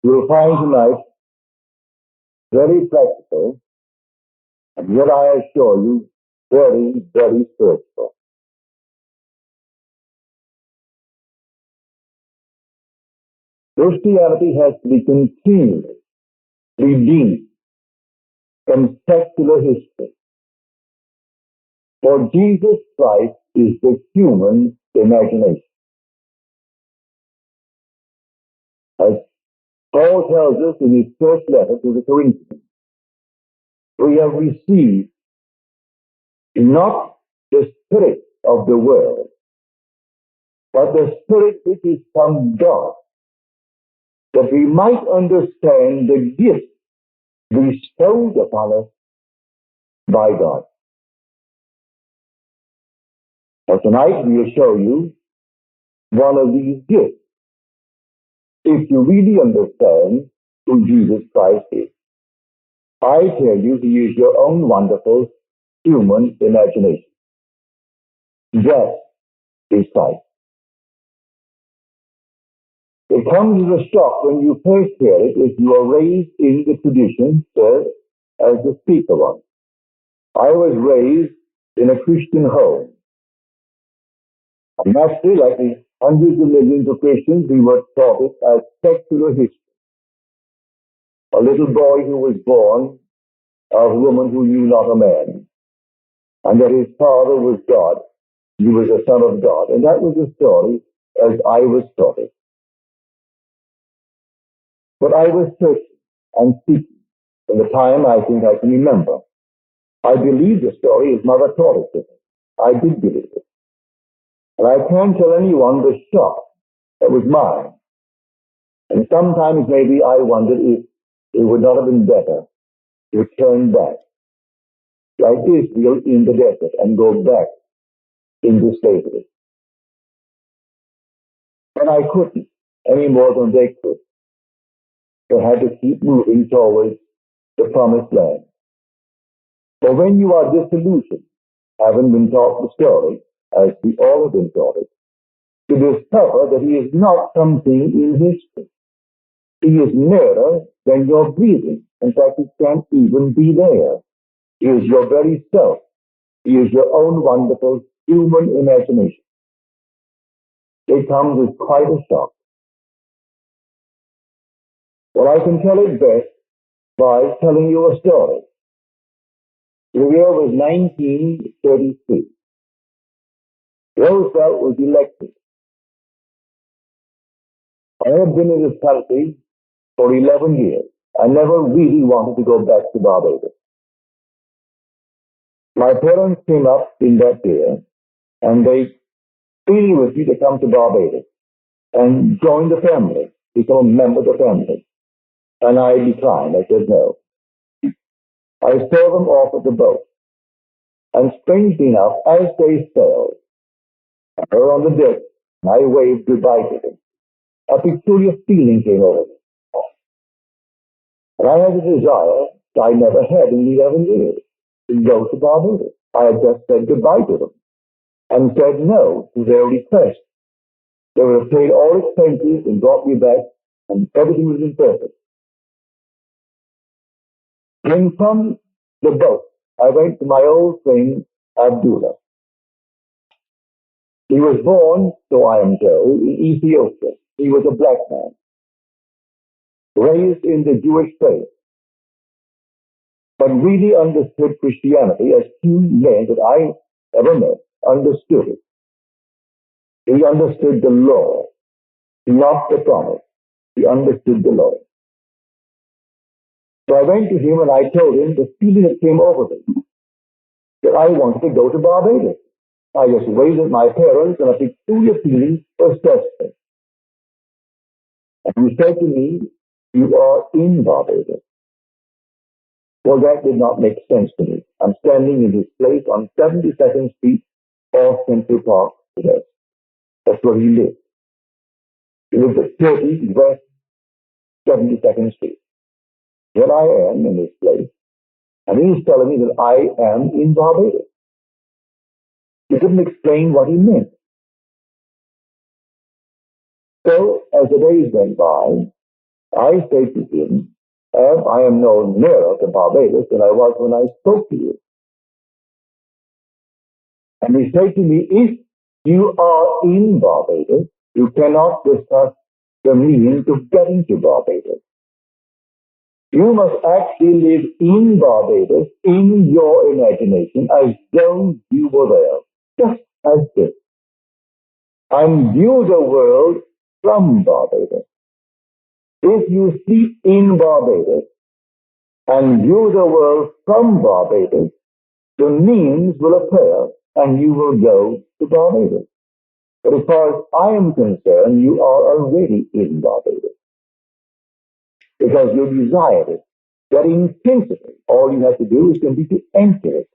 You'll find tonight very practical, and yet I assure you, very, very spiritual. Christianity has to be continually redeemed from secular history. For Jesus Christ is the human imagination. As Paul tells us in his first letter to the Corinthians, we have received not the spirit of the world, but the Spirit which is from God, that we might understand the gift bestowed upon us by God. Now tonight we will show you one of these gifts, if you really understand who Jesus Christ is. I tell you, he is your own wonderful human imagination. That is Christ. It comes as a shock when you first hear it if you are raised in the tradition served as the speaker one. I was raised in a Christian home. And naturally, like the hundreds of millions of Christians, we were taught it as secular history. A little boy who was born of a woman who knew not a man, and that his father was God. He was a son of God. And that was the story as I was taught it. But I was searching and seeking from the time I think I can remember. I believed the story as Mother taught it to me. I did believe it. And I can't tell anyone the shock that was mine. And sometimes maybe I wondered if it would not have been better to return back, like Israel in the desert, and go back into slavery. And I couldn't any more than they could. They had to keep moving towards the promised land. For when you are disillusioned, having been taught the story, as we all have been taught it, to discover that he is not something in history. He is nearer than your breathing. In fact, he can't even be there. He is your very self. He is your own wonderful human imagination. It comes as quite a shock. Well, I can tell it best by telling you a story. The year was 1933. Roosevelt was elected. I have been in this country for 11 years. I never really wanted to go back to Barbados. My parents came up in that year, and they pleaded with me to come to Barbados and join the family, become a member of the family. And I declined. I said no. I saw them off at the boat. And strangely enough, as they sailed, I were on the deck, and I waved goodbye to them. A peculiar feeling came over me. And I had a desire I never had in 11 years to go to Barbados. I had just said goodbye to them and said no to their request. They would have paid all expenses and brought me back, and everything was in perfect. Then from the boat, I went to my old friend Abdullah. He was born, so I am told, in Ethiopia. He was a black man, raised in the Jewish faith, but really understood Christianity as few men that I ever met understood it. He understood the law, not the promise. He understood the law. So I went to him and I told him the feeling that came over me, that I wanted to go to Barbados. I just waved at my parents, and a peculiar feeling possessed me. And he said to me, "You are in Barbados." Well, that did not make sense to me. I'm standing in his place on 72nd Street off Central Park today. That's where he lived. He lived at 30 West 72nd Street. Here I am in this place, and he is telling me that I am in Barbados. He couldn't explain what he meant. So, as the days went by, I said to him, I am no nearer to Barbados than I was when I spoke to you. And he said to me, if you are in Barbados, you cannot discuss the means of getting to Barbados. You must actually live in Barbados, in your imagination, as though you were there, just as if, and view the world from Barbados. If you sleep in Barbados and view the world from Barbados, the means will appear and you will go to Barbados. But as far as I am concerned, you are already in Barbados because you desire it. That intrinsically, all you have to do is simply to enter it.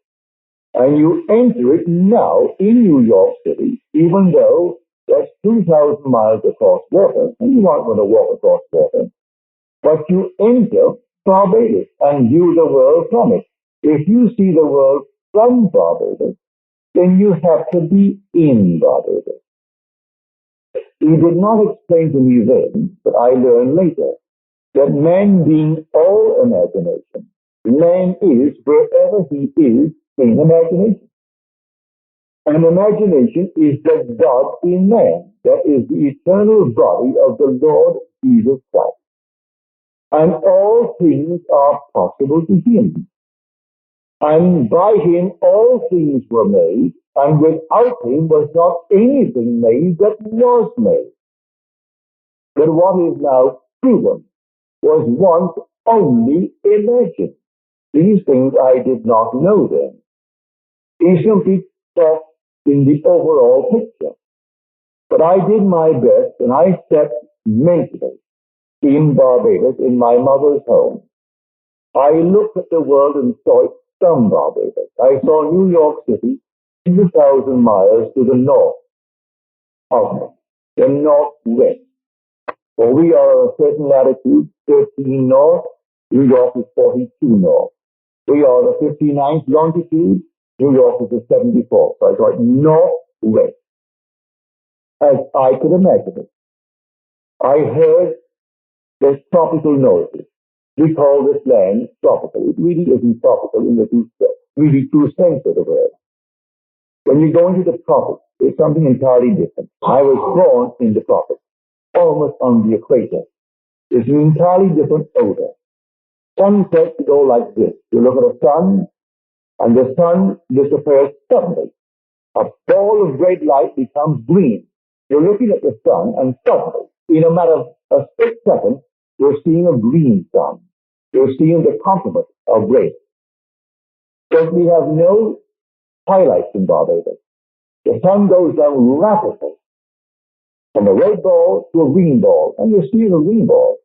And you enter it now in New York City, even though that's 2,000 miles across water, and you aren't going to walk across water, but you enter Barbados and view the world from it. If you see the world from Barbados, then you have to be in Barbados. He did not explain to me then, but I learned later, that man being all imagination, man is wherever he is in imagination. And imagination is the God in man. That is the eternal body of the Lord Jesus Christ. And all things are possible to him. And by him all things were made, and without him was not anything made that was made. But what is now proven was once only imagined. These things I did not know then. He simply talked in the overall picture. But I did my best, and I stepped mentally in Barbados, in my mother's home. I looked at the world and saw it from Barbados. I saw New York City 2,000 miles to the north of me, the northwest. For we are at a certain latitude, 13 north, New York is 42 north. We are the 59th longitude, New York is the 74th. So I thought northwest, as I could imagine it. I heard the tropical noises. We call this land tropical. It really isn't tropical in the really true sense of the word. When you go into the tropics, it's something entirely different. I was born in the tropics, almost on the equator. It's an entirely different odor. Sunsets go like this. You look at the sun, and the sun disappears suddenly. A ball of red light becomes green. You're looking at the sun, and suddenly, in a matter of a split second, you're seeing a green sun. You're seeing the complement of red. Because we have no highlights in Barbados. The sun goes down rapidly from a red ball to a green ball, and you're seeing a green ball.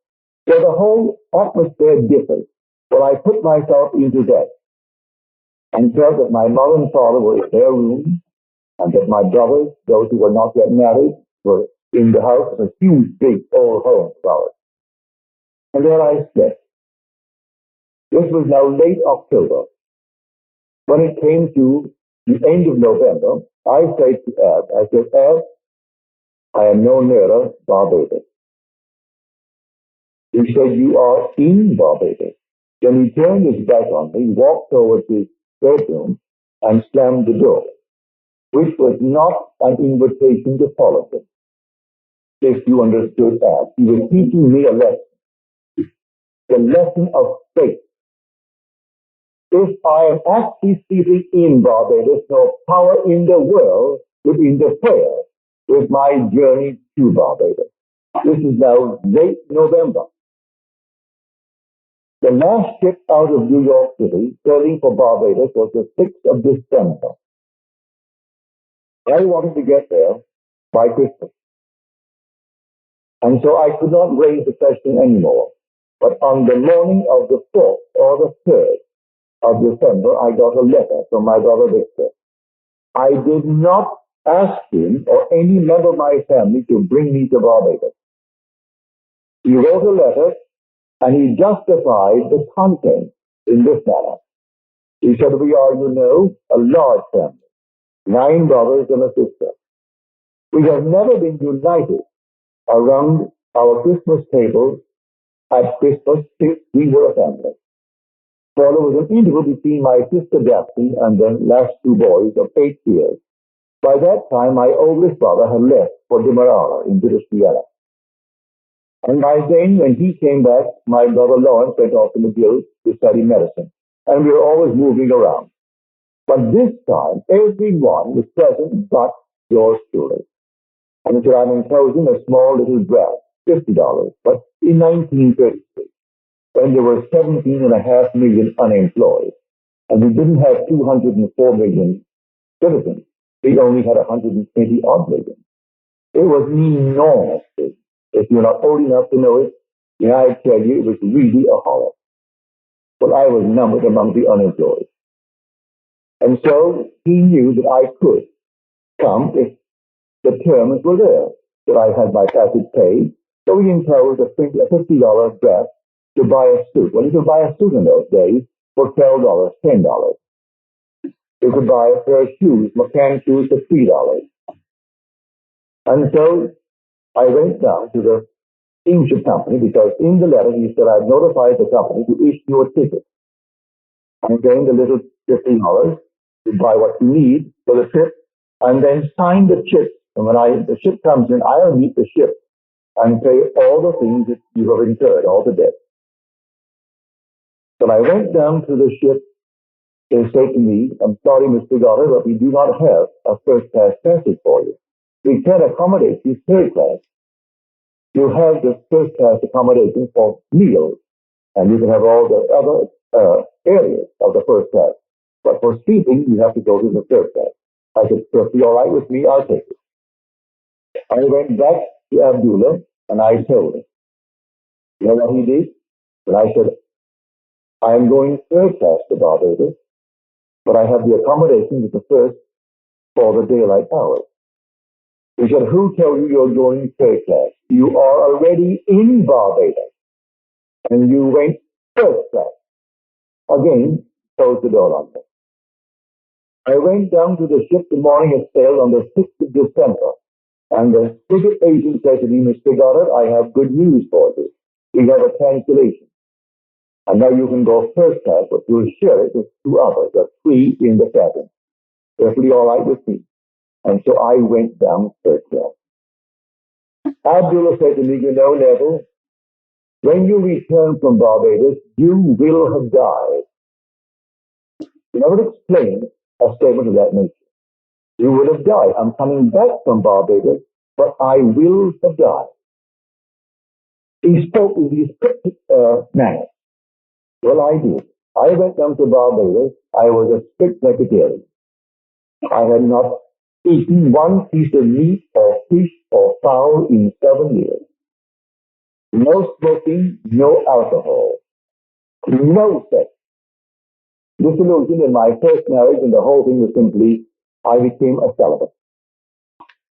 So the whole atmosphere differs. Well, I put myself into that and felt that my mother and father were in their room, and that my brothers, those who were not yet married, were in the house, a huge, big, old home of ours. And there I slept. This was now late October. When it came to the end of November, I said to Ab, I am no nearer Barbados. He said, you are in Barbados. Then he turned his back on me, walked towards his bedroom, and slammed the door, which was not an invitation to follow him. If you understood that, he was teaching me a lesson, the lesson of faith. If I am actually sleeping in Barbados, no power in the world would interfere with my journey to Barbados. This is now late November. The last ship out of New York City, sailing for Barbados, was the 6th of December. I wanted to get there by Christmas. And so I could not raise the question anymore. But on the morning of the 4th or the 3rd of December, I got a letter from my brother Victor. I did not ask him or any member of my family to bring me to Barbados. He wrote a letter and he justified the content in this manner. He said, we are, a large family, 9 brothers and a sister. We have never been united around our Christmas table At Christmas, we were a family. For there was an interval between my sister Daphne and the last two boys of 8 years. By that time, my oldest brother had left for Demerara in British Guiana. And by then, when he came back, my brother Lawrence went off to McGill to study medicine. And we were always moving around. But this time, everyone was present but yours truly. And so I'm enclosing a small little draft, $50, but in 1933, when there were 17.5 million unemployed, and we didn't have 204 million citizens, we only had 120 odd million. It was an enormous thing. If you're not old enough to know it, I tell you, it was really a horror. But I was numbered among the unemployed. And so he knew that I could come if the terms were there, that I had my passage paid. So he enclosed a $50 draft to buy a suit. Well, you could buy a suit in those days for $12, $10. You could buy a pair of shoes, McCann shoes, for $3. And so I went down to the steamship company because in the letter he said I'd notified the company to issue a ticket. I'm getting the little $50 to buy what you need for the trip, and then sign the chip. And when the ship comes in, I'll meet the ship and pay all the things that you have incurred, all the debt. So I went down to the ship. They said to me, I'm sorry, Mr. Goddard, but we do not have a first-class passage for you. We can't accommodate you third class. You have the first-class accommodation for meals, and you can have all the other areas of the first class. But for sleeping, you have to go to the third class. I said, if you're all right with me, I'll take it. I went back to Abdullah, and I told him. You know what he did? And I said, I am going third class to Barbados, but I have the accommodation with the first for the daylight hours. He said, who told you you're going third class? You are already in Barbados, and you went first class. Again, closed the door on me. I went down to the ship the morning it sailed on the 6th of December, and the ticket agent said to me, Mr. Goddard, I have good news for you. We have a cancellation. And now you can go first class, but you'll share it with two others, the three in the cabin. Perfectly all right with me. And so I went down third class. Abdullah said to me, you know, Neville, when you return from Barbados, you will have died. He never explained a statement of that nature. You will have died. I'm coming back from Barbados, but I will have died. He spoke in these cryptic manner. Well, I did. I went down to Barbados. I was a strict vegetarian. I had not eaten one piece of meat or fish or fowl in 7 years. No smoking, no alcohol, no sex. Disillusioned in my first marriage, and the whole thing was simply, I became a celibate.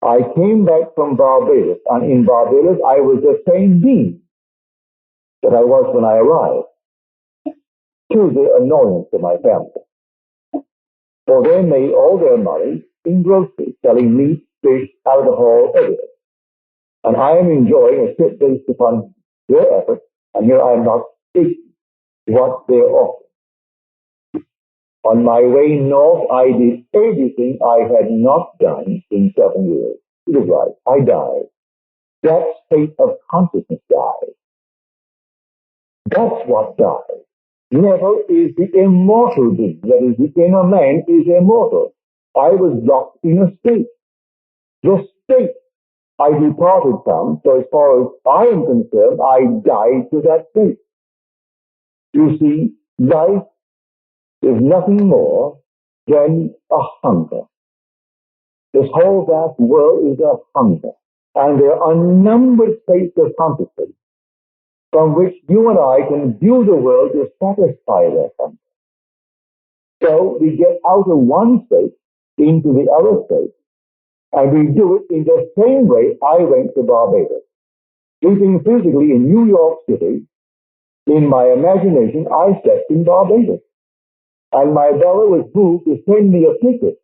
I came back from Barbados, and in Barbados I was the same being that I was when I arrived, to the annoyance of my family. For they made all their money in groceries, selling meat, fish, alcohol, everything. And I am enjoying a trip based upon their efforts, and here I am not taking what they're offering. On my way north, I did everything I had not done in 7 years. It was right. I died. That state of consciousness died. That's what died. Neville is the immortal being. That is, the inner man is immortal. I was locked in a state. The state I departed from, so as far as I am concerned, I died to that state. You see, life is nothing more than a hunger. This whole vast world is a hunger. And there are unnumbered states of consciousness from which you and I can view the world to satisfy their hunger. So we get out of one state into the other state, and we do it in the same way I went to Barbados. Sleeping physically in New York City, in my imagination, I slept in Barbados. And my brother was moved to send me a ticket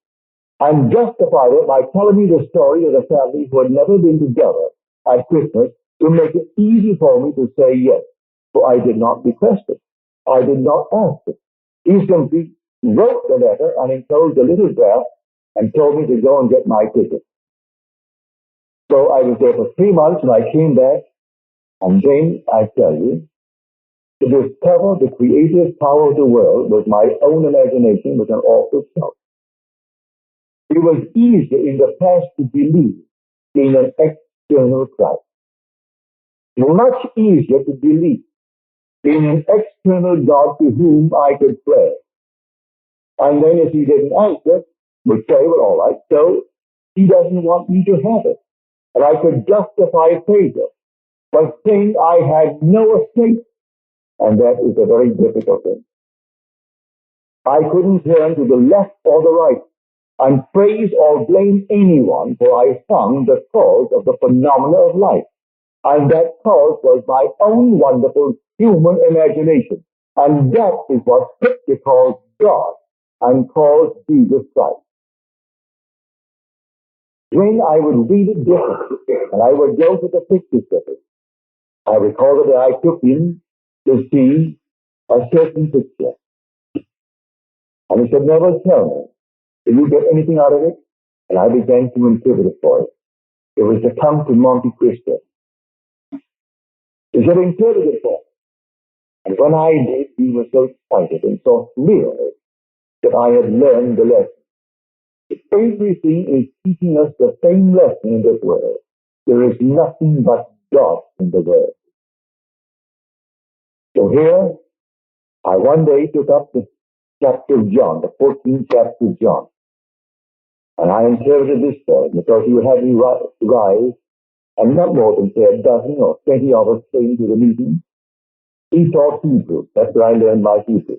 and justified it by telling me the story of the family who had never been together at Christmas to make it easy for me to say yes. for I did not request it. I did not ask it. He simply wrote the letter and enclosed a little draft and told me to go and get my ticket. So I was there for 3 months and I came back, and then I tell you, to discover the creative power of the world was my own imagination was an awful stuff. It was easier in the past to believe in an external Christ. Much easier to believe in an external God to whom I could pray. And then if he didn't answer, would say, well, all right, so he doesn't want me to have it. And I could justify failure. But saying I had no escape, and that is a very difficult thing. I couldn't turn to the left or the right and praise or blame anyone, for I found the cause of the phenomena of life. And that cause was my own wonderful human imagination. And that is what Scripture calls God and calls Jesus Christ. When I would read it differently, and I would go to the pictures of it, I recall that I took in to see a certain picture. And he said, Neville, tell me, did you get anything out of it? And I began to interpret it for it. It was the Count of Monte Cristo. He said, interpret it for me. And when I did, he was so excited and so thrilled that I had learned the lesson. Everything is teaching us the same lesson in this world. There is nothing but God in the world. So here, I one day took up the chapter of John, the 14th chapter of John. And I interpreted this for him because he would have me rise, and not more than say a dozen or 20 of us came to the meeting. He taught Hebrew. That's where I learned my Hebrew.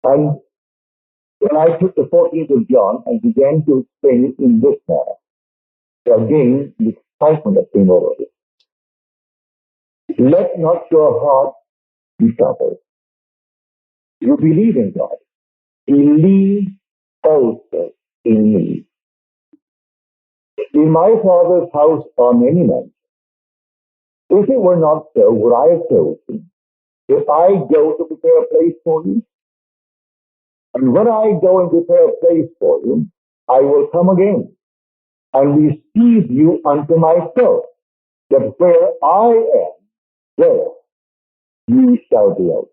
And when I took the 14th of John and began to explain it in this manner, so again, the excitement that came over it. Let not your heart be troubled. You believe in God. Believe also in me. In my Father's house are many men. If it were not so, would I have told you? If I go to prepare a place for you, and when I go and prepare a place for you, I will come again and receive you unto myself, that where I am, there you shall be also.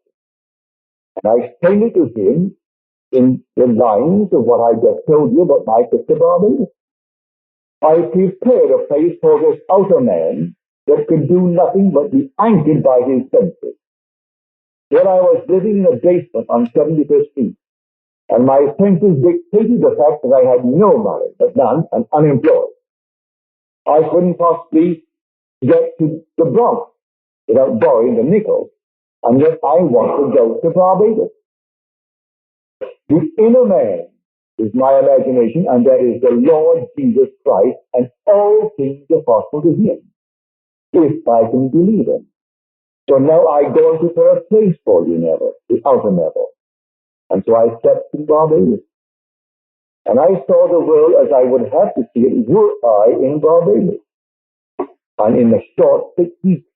And I explained it to him in the lines of what I just told you about my picture Barbados. I prepared a place for this outer man that could do nothing but be anchored by his senses. When I was living in a basement on 75th Street, and my senses dictated the fact that I had no money, but none, and unemployed. I couldn't possibly get to the Bronx without borrowing the nickel, and yet I want to go to Barbados. The inner man is my imagination, and that is the Lord Jesus Christ, and all things are possible to him, if I can believe him. So now I go and prepare a place for you, Neville, the outer Neville. And so I stepped to Barbados. And I saw the world as I would have to see it were I in Barbados. And in a short 6 weeks,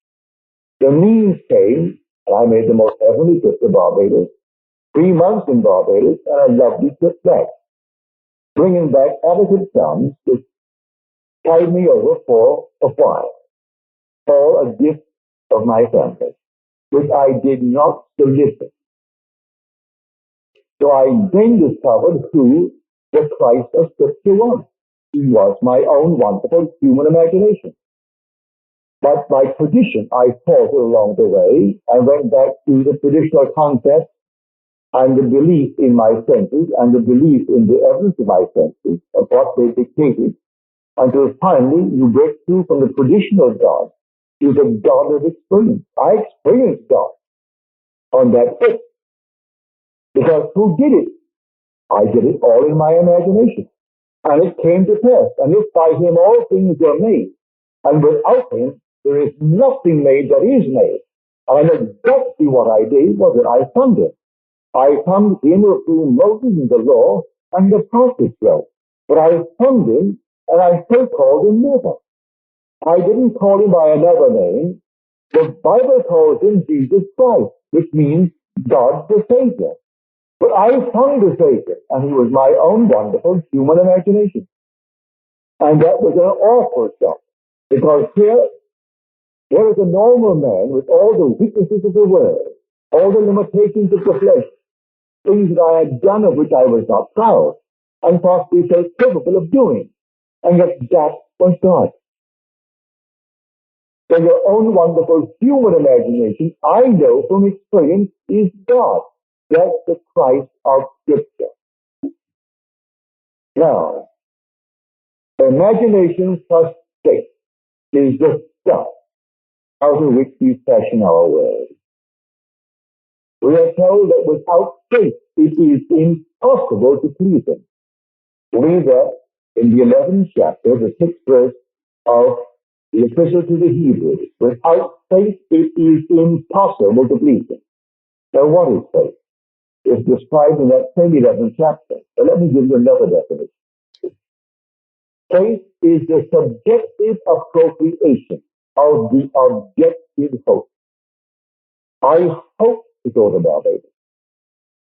the means came, and I made the most heavenly trip to Barbados. 3 months in Barbados, and a lovely trip back, bringing back adequate sums to tide me over for a while. All a gift of my family, which I did not solicit. So I then discovered who the Christ of Scripture was. He was my own wonderful human imagination. But by tradition, I faltered along the way and went back to the traditional concept and the belief in my senses and the belief in the evidence of my senses of what they dictated, until finally you break through from the traditional God to the God of experience. I experienced God on that day. Because who did it? I did it all in my imagination. And it came to pass. And if by him all things were made, and without him there is nothing made that is made. And I know exactly what I did was that I found him. I found him of whom Moses and the law and the prophets wrote. But I found him, and I so called him Neville. I didn't call him by another name, The Bible calls him Jesus Christ, which means God the Savior. But I found the Savior, and he was my own wonderful human imagination. And that was an awful shock, because here is a normal man with all the weaknesses of the world, all the limitations of the flesh, things that I had done of which I was not proud, and possibly felt capable of doing. And yet that was God. So your own wonderful human imagination, I know from experience, is God. That's the Christ of Scripture. Now, imagination plus faith is the stuff out of which we fashion our world. We are told that without faith it is impossible to please Him. Read that in the 11th chapter, the 6th verse of the Epistle to the Hebrews. Without faith it is impossible to please Him. Now what is faith? It's described in that same 11th chapter. But let me give you another definition. Faith is the subjective appropriation of the objective hope. I hope to go to Barbados.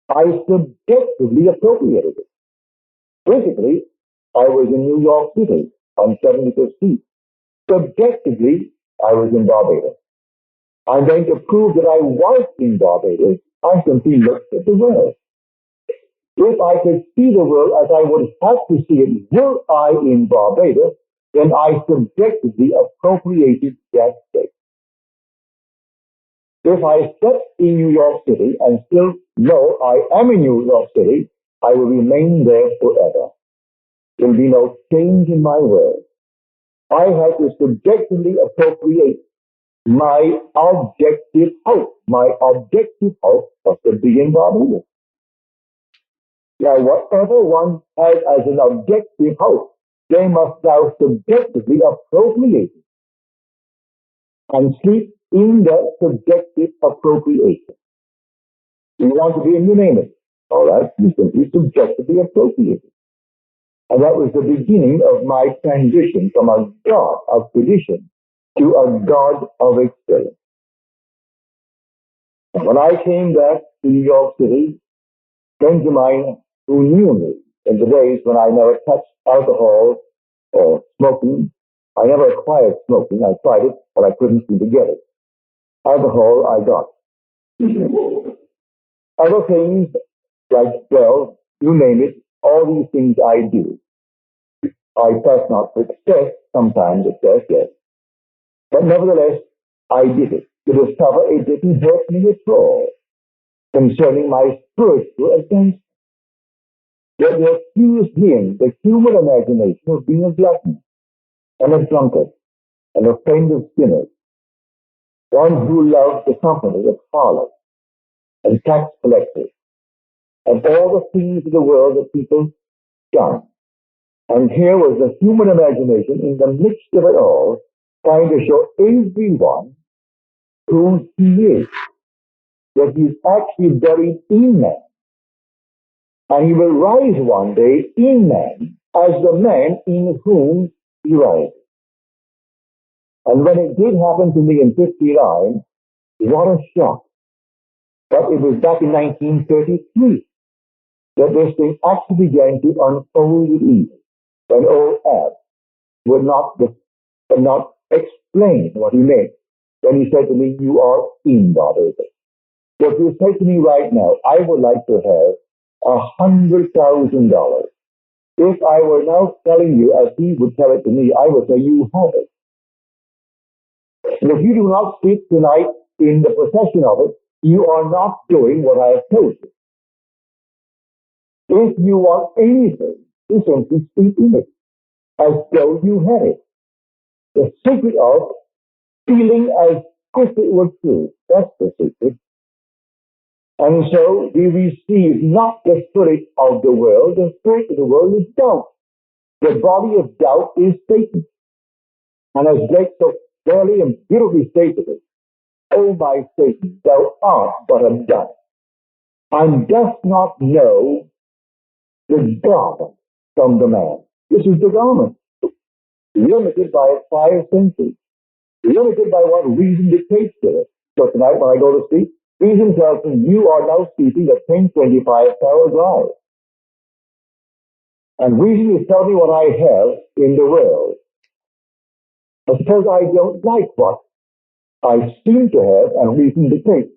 I subjectively appropriated it. Physically, I was in New York City on 75th Street. Subjectively, I was in Barbados. I'm going to prove that I was in Barbados. I simply looked at the world. If I could see the world as I would have to see it were I in Barbados, then I subjectively appropriated that state. If I stepped in New York City and still know I am in New York City, I will remain there forever. There will be no change in my world. I had to subjectively appropriate my objective hope. My objective hope was to be in Barbados. Now, whatever one has as an objective hope, they must now subjectively appropriate it and sleep in that subjective appropriation. You want to be in, you name it. All right, you simply subjectively appropriate it. And that was the beginning of my transition from a God of tradition to a God of experience. And when I came back to New York City, friends of mine who knew me in the days when I never touched alcohol or smoking, I never acquired smoking. I tried it, but I couldn't seem to get it. Alcohol, I got. Other things, like, well, you name it, all these things I do. I pass not for success, sometimes it does, yes. But nevertheless, I did it to discover it didn't hurt me at all concerning my spiritual advancement. Yet they accused him, the human imagination, of being a glutton and a drunkard and a friend of sinners, one who loved the company of harlots and tax collectors and all the things of the world that people done. And here was the human imagination in the midst of it all, trying to show everyone who he is, that he is actually buried in man. And he will rise one day in man as the man in whom he rises. And when it did happen to me in 59, what a shock. But it was back in 1933 that this thing actually began to unfold with ease. When old Ab would not explain what he meant when he said to me, you are in Barbados. So if you say to me right now, I would like to have $100,000. If I were now telling you as he would tell it to me, I would say you have it. And if you do not speak tonight in the possession of it, you are not doing what I have told you. If you want anything, you simply speak in it, as though you had it. The secret of feeling as if it were true. That's the secret. And so we receive not the spirit of the world. The spirit of the world is doubt. The body of doubt is Satan. And as Blake so clearly and beautifully stated it, O my Satan, thou art but a dust, and dost not know the garment from the man. This is the garment, limited by its 5 senses. limited by what reason dictates to it. So tonight when I go to sleep, reason tells me you are now sleeping at 1025 Farrell Drive. And reason is telling me what I have in the world. But suppose I don't like what I seem to have and reason dictates.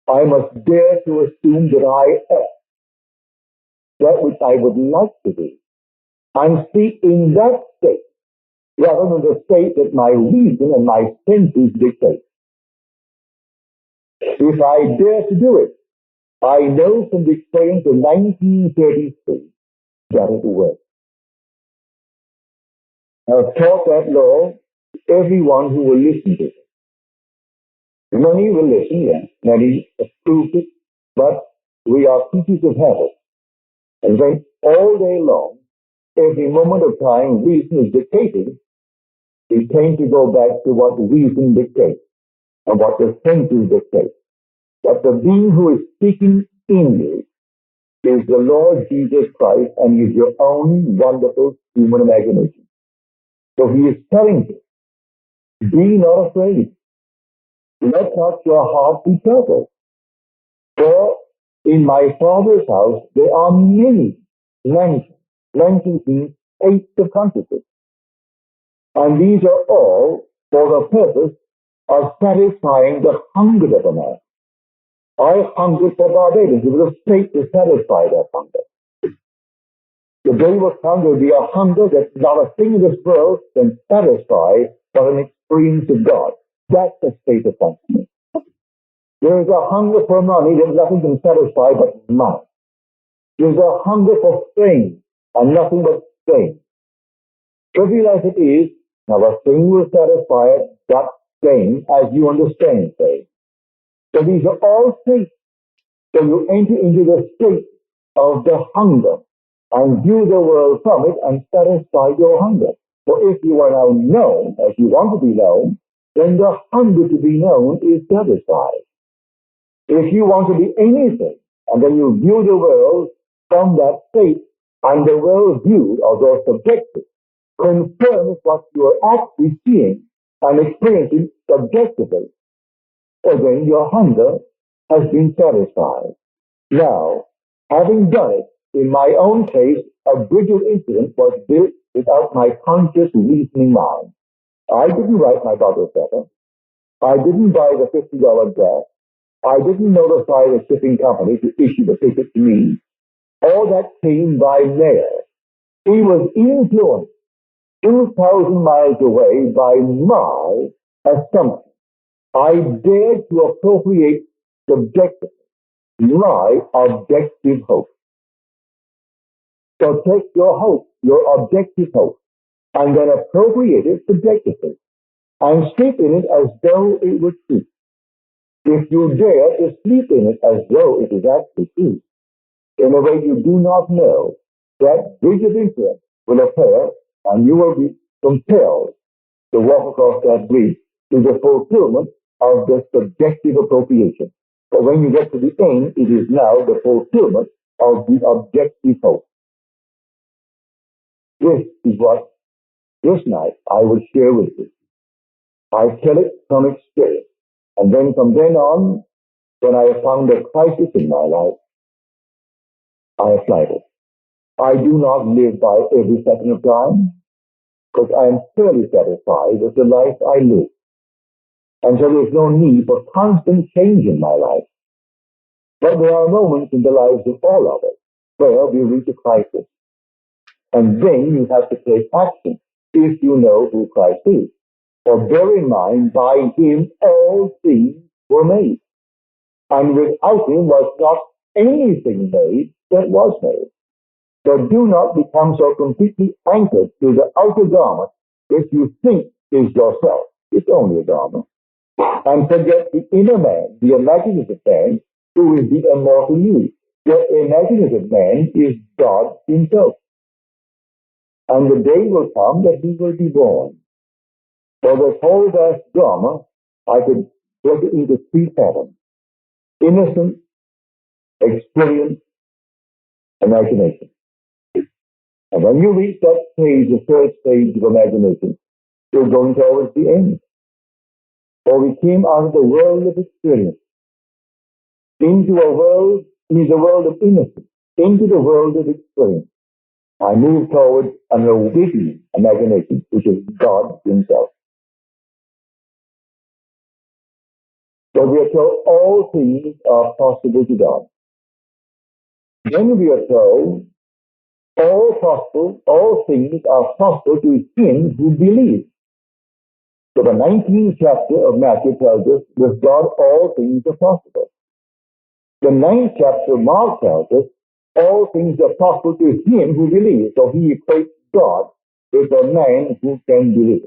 I must dare to assume that I am that which I would like to be, and see in that state, rather than the state that my reason and my senses dictate. If I dare to do it, I know from the experience of 1933 that it will work. I've taught that law to everyone who will listen to it. Many will listen, and many approve it, but we are creatures of habit. And then all day long, every moment of time, reason is dictating. We tend to go back to what reason dictates and what the senses dictate. But the being who is speaking in you is the Lord Jesus Christ, and is your own wonderful human imagination. So he is telling you, be not afraid. Let not your heart be troubled. For in my Father's house there are many mansions. Mansions means states of consciousness. And these are all for the purpose of satisfying the hunger of a man. I hungered for Barbados. It was a state to satisfy that hunger. The day will come, there will be a hunger that not a thing in this world can satisfy but an experience of God. That's the state of consciousness. There is a hunger for money that nothing can satisfy but money. There is a hunger for fame and nothing but fame. Trivial as it is, now a thing will satisfy it, but fame, as you understand fame. So these are all states. So you enter into the state of the hunger and view the world from it and satisfy your hunger. For if you are now known as you want to be known, then the hunger to be known is satisfied. If you want to be anything, and then you view the world from that state, and the world viewed, although subjective, confirms what you are actually seeing and experiencing subjectively, well, then your hunger has been satisfied. Now, having done it, in my own case, a brilliant incident was built without my conscious reasoning mind. I didn't write my brother's letter. I didn't buy the $50 draft. I didn't notify the shipping company to issue the ticket to me. All that came by mail. He was influenced 2,000 miles away by my assumption. I dared to appropriate subjectively my objective hope. So take your hope, your objective hope, and then appropriate it subjectively, and sleep in it as though it were true. If you dare to sleep in it as though it is actually true, in a way you do not know, that bridge of influence will occur, and you will be compelled to walk across that bridge to the fulfillment of the subjective appropriation. But when you get to the end, it is now the fulfillment of the objective hope. This is what this night I will share with you. I tell it from experience. And then from then on, when I have found a crisis in my life, I apply it. I do not live by every second of time, because I am fairly satisfied with the life I live. And so there's no need for constant change in my life. But there are moments in the lives of all of us where we reach a crisis. And then you have to take action if you know who Christ is. For bear in mind, by him all things were made. And without him was not anything made that was made. So do not become so completely anchored to the outer garment that you think is yourself. It's only a garment. And forget the inner man, the imaginative man, who is the immortal you. The imaginative man is God himself. And the day will come that he will be born. For this whole vast drama, I could break it into three patterns: innocence, experience, imagination. And when you reach that stage, the third stage of imagination, you're going towards the end. For we came out of the world of experience into the world of innocence, into the world of experience. I move towards an awakening imagination, which is God Himself. So we are told all things are possible to God. Then we are told all things are possible to him who believes. So the 19th chapter of Matthew tells us, with God all things are possible. The 9th chapter of Mark tells us, all things are possible to him who believes. So he equates God with a man who can believe.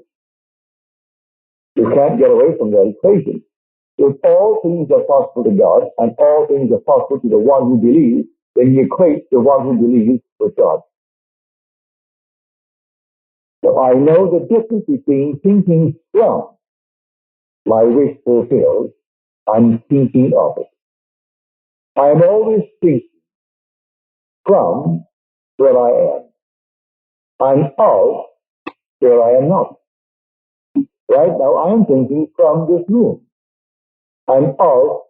You can't get away from that equation. If all things are possible to God and all things are possible to the one who believes, then he equates the one who believes with God. So I know the difference between thinking from my wish fulfilled and thinking of it. I am always thinking from where I am and of where I am not. Right now I am thinking from this room and of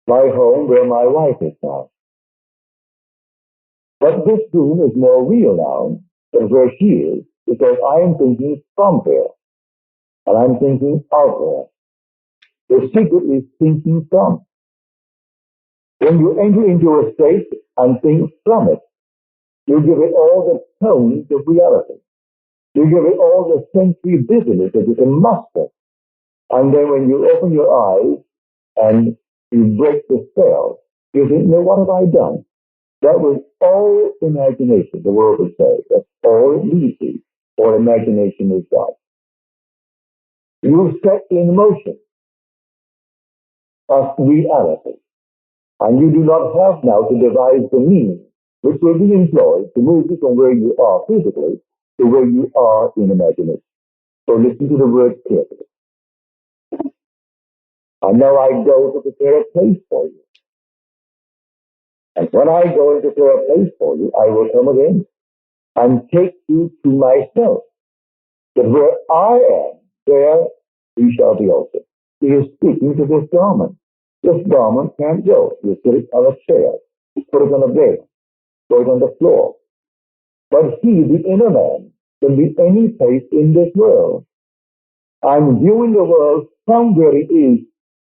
my home where my wife is now. But this room is more real now than where she is because I am thinking from there and I'm thinking of her. The secret is thinking from. When you enter into a state and think from it, you give it all the tones of reality. You give it all the sensory busyness that you can muster. And then when you open your eyes and you break the spell, you think, no, what have I done? That was all imagination, the world would say. That's all it leads to. Or imagination is God. You set in motion of reality. And you do not have now to devise the means which will be employed to move you from where you are physically to where you are in imagination. So listen to the word carefully. And now I go to prepare a place for you. And when I go and prepare a place for you, I will come again and take you to myself. That where I am, there you shall be also. He is speaking to this garment. This garment can't go. You put it on a chair, put it on a bed, put it on the floor. But he, the inner man, can be any place in this world. I'm viewing the world from where it is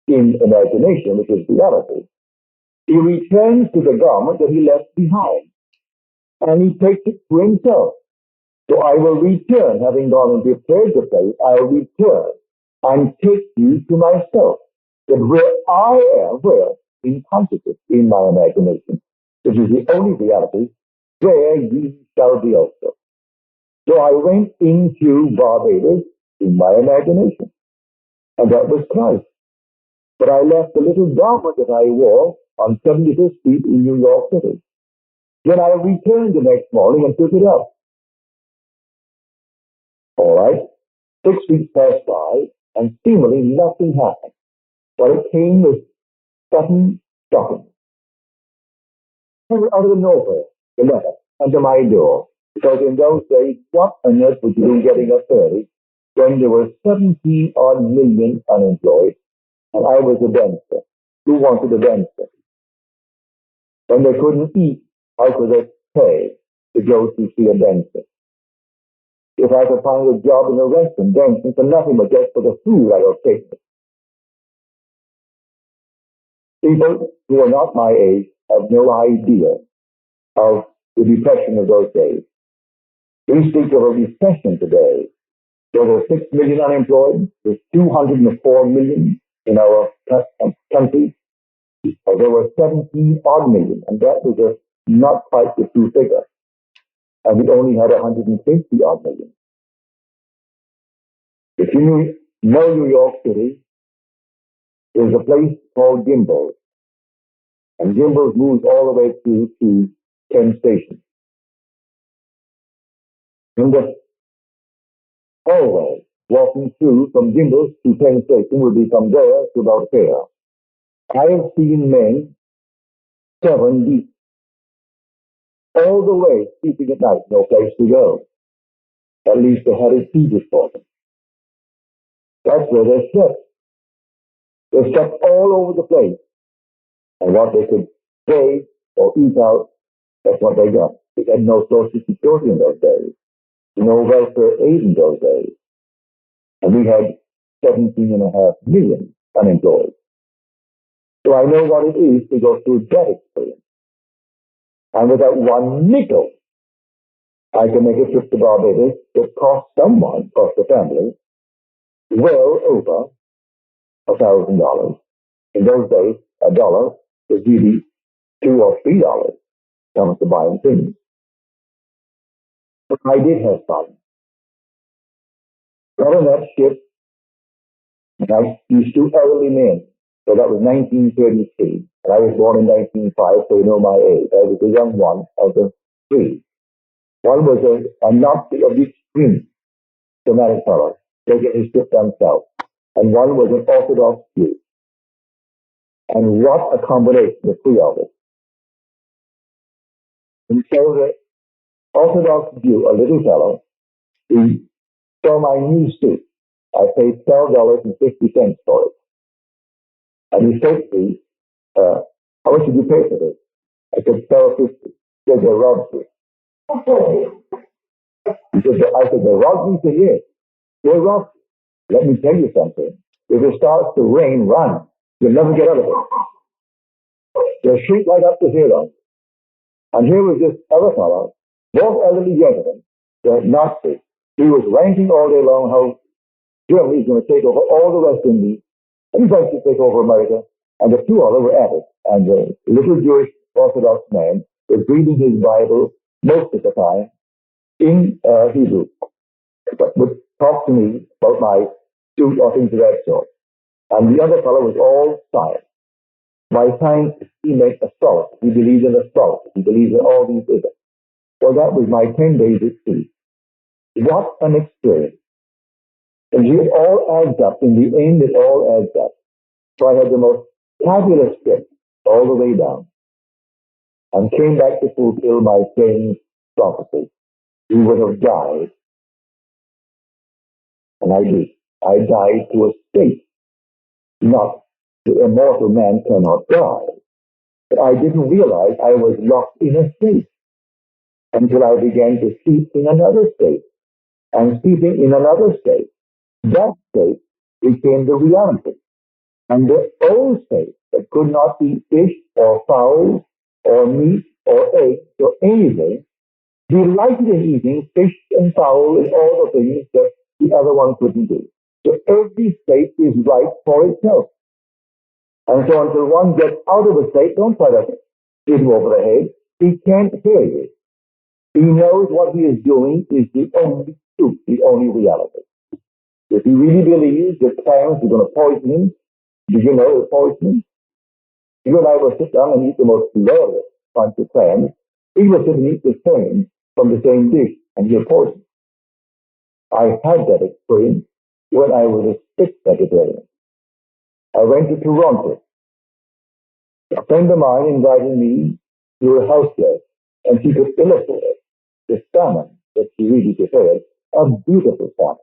in imagination, which is reality. He returns to the garment that he left behind, and he takes it to himself. So I will return, having gone and prepared the place, I will return and take you to myself. That where I am, where? In consciousness, in my imagination, which is the only reality, there ye shall be also. So I went into Barbados in my imagination, and that was Christ. But I left the little garment that I wore on 75th Street in New York City. Then I returned the next morning and took it up. All right. 6 weeks passed by, and seemingly nothing happened. But it came with sudden shocking. Out of the nowhere, the letter under my door. Because in those days, what on earth would you be getting up early when there were 17 odd million unemployed, and I was a dancer. Who wanted a dancer? When they couldn't eat, how could they pay to go to see a dancer? If I could find a job in a restaurant dancing for nothing but just for the food, I would take it. People who are not my age have no idea of the depression of those days. We speak of a recession today. There were 6 million unemployed. There's 204 million in our country. There were 17 odd million, and that was not quite the true figure. And we only had 150 odd million. If you know New York City, there's a place called Gimbels. And Gimbels moves all the way through to Penn Station. And the hallway walking through from Gimbels to Penn Station will be from there to about there. I have seen men 7 deep, all the way sleeping at night, no place to go. At least they had it seated for them. That's where they slept. They slept all over the place. And what they could pay or eat out, that's what they got. They had no social security in those days, no welfare aid in those days. And we had 17.5 million unemployed. So I know what it is to go through that experience. And without one nickel, I can make a trip to Barbados that cost someone, cost the family, well over $1,000. In those days, a dollar was really $2 or $3 comes to buying things. But I did have fun. Got on that ship, and I used two elderly men. So that was 1933. And I was born in 1905, so you know my age. I was the young one of the three. One was a Nazi of the extreme dramatic fellow, taking his trip down south. And one was an Orthodox Jew. And what a combination, the three of us. And so the Orthodox Jew, a little fellow, he saw my new suit. I paid $12.50 for it. And he said to me, how much did you pay for this? I said, $12.50. He said, they robbed you. I said, they robbed me? He said, yes. They robbed you. Let me tell you something. If it starts to rain, run. You'll never get out of it. They'll shrink right up to zero. And here was this other fellow, both elderly gentlemen, the Nazi. He was ranting all day long how Germany's going to take over all the West Indies, and he's going to take over America. And the two others were at it. And the little Jewish Orthodox man was reading his Bible most of the time in Hebrew, but would talk to me about my suit or things of that sort. And the other fellow was all science. By science, he meant astrology. He believed in astrology. He believed in all these things. Well, that was my 10 days at sea. What an experience. And it all adds up. In the end, it all adds up. So I had the most fabulous trip all the way down and came back to fulfill my friend's prophecy. He would have died. And I did. I died to a state. Not the immortal man cannot die. But I didn't realize I was locked in a state until I began to sleep in another state. And sleeping in another state, that state became the reality. And the old state that could not be fish or fowl or meat or eggs or anything, delighted in eating fish and fowl and all the things that the other one couldn't do. So every state is right for itself. And so until one gets out of a state, don't try to hit him over the head. He can't hear you. He knows what he is doing is the only truth, the only reality. If he really believes that clams are going to poison him, did you know it's poisoning? You and I will sit down and eat the most glorious bunch of clams. He will sit and eat the same from the same dish, and he'll poison. I had that experience when I was a strict vegetarian. I went to Toronto. A friend of mine invited me to her house there, and she could illustrate the salmon that she really prepared, a beautiful salmon.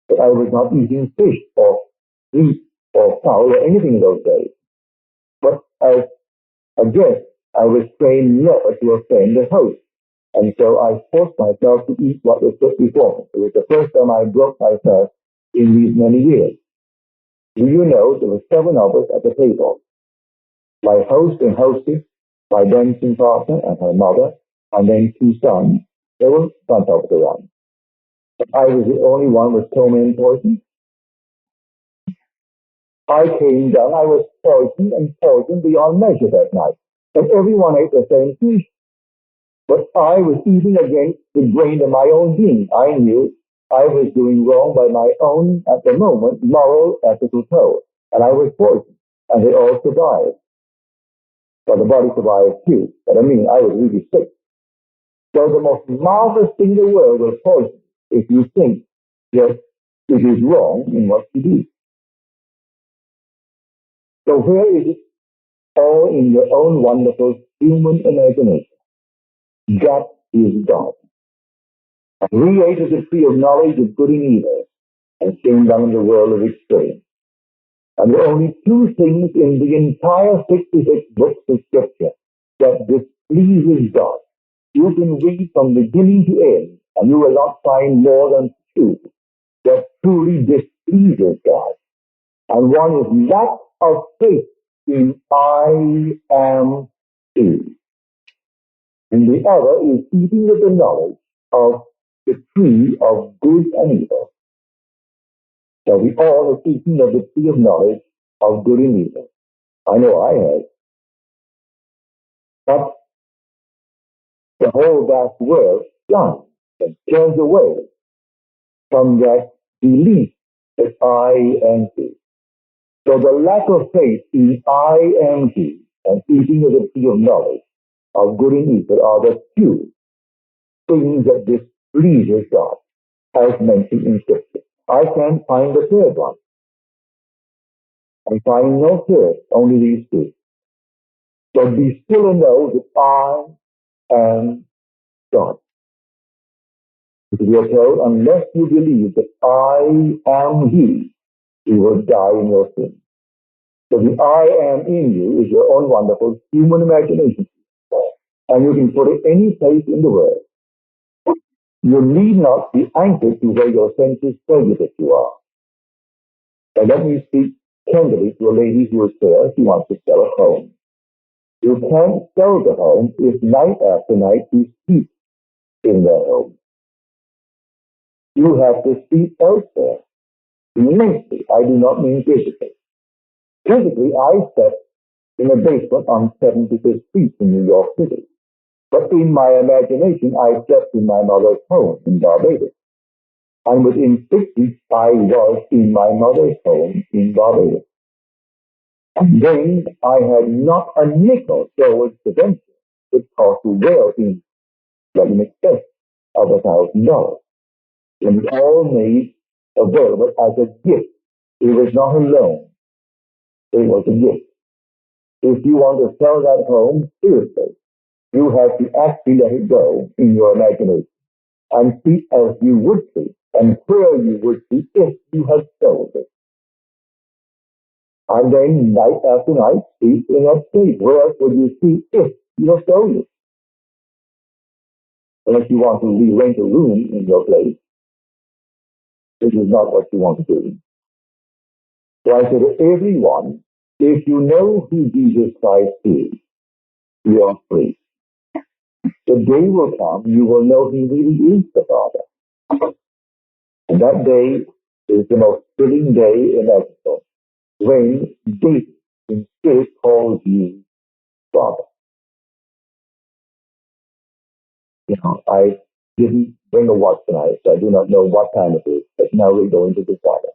But I was not eating fish or meat or fowl or anything in those days. But as a guest, I was trained never to offend the host. And so I forced myself to eat what was put before me. It was the first time I broke my fast in these many years. Do you know there were 7 of us at the table? My host and hostess, my dancing partner and her mother, and then 2 sons. There were front of us around. I was the only one with ptomaine poison. I came down, I was poisoned and poisoned beyond measure that night. And everyone ate the same fish. But I was eating against the grain of my own being. I knew I was doing wrong by my own, at the moment, moral, ethical code. And I was poisoned. And they all survived. Well, the body survived too. But I mean, I was really sick. So the most marvelous thing in the world will poison if you think that it is wrong in what you do. So where is it? All in your own wonderful human imagination. That is God. And we ate of the tree of knowledge of good and evil and came down in the world of experience. And there are only two things in the entire 66 books of Scripture that displeases God. You can read from beginning to end, and you will not find more than two that truly displeases God. And one is lack of faith in I am He. And the other is eating of the knowledge of the tree of good and evil. So we all have eaten of the tree of knowledge of good and evil. I know I have. But the whole vast world runs and turns away from that belief that I am He. So the lack of faith in I am He and eating of the tree of knowledge of good and evil are the two things that displeases God, as mentioned in Scripture. I can't find the third one. I find no third, only these two. So be still and know that I am God. We are told, unless you believe that I am He, you will die in your sin. So the I am in you is your own wonderful human imagination. And you can put it any place in the world. You need not be anchored to where your senses tell you that you are. Now let me speak tenderly to a lady who is there. She wants to sell a home. You can't sell the home if night after night you sleep in that home. You have to sleep elsewhere. Mentally, I do not mean physically. Physically, I slept in a basement on 75th Street in New York City. But in my imagination, I slept in my mother's home in Barbados. And within 6 weeks, I was in my mother's home in Barbados. And then I had not a nickel towards the venture, which cost well in excess of $1,000. And it all made available as a gift. It was not a loan. It was a gift. If you want to sell that home, seriously, you have to actually let it go in your imagination and see as you would see and where you would see if you had sold it. And then night after night, see in that state. Where else would you see if you have sold it? Unless you want to re-rent a room in your place, which is not what you want to do. So I say to everyone, if you know who Jesus Christ is, you are free. The day will come, you will know He really is the Father. And that day is the most thrilling day imaginable, when David in spirit calls you Father. I didn't bring a watch tonight, so I do not know what time it is, but now we're going to the Father.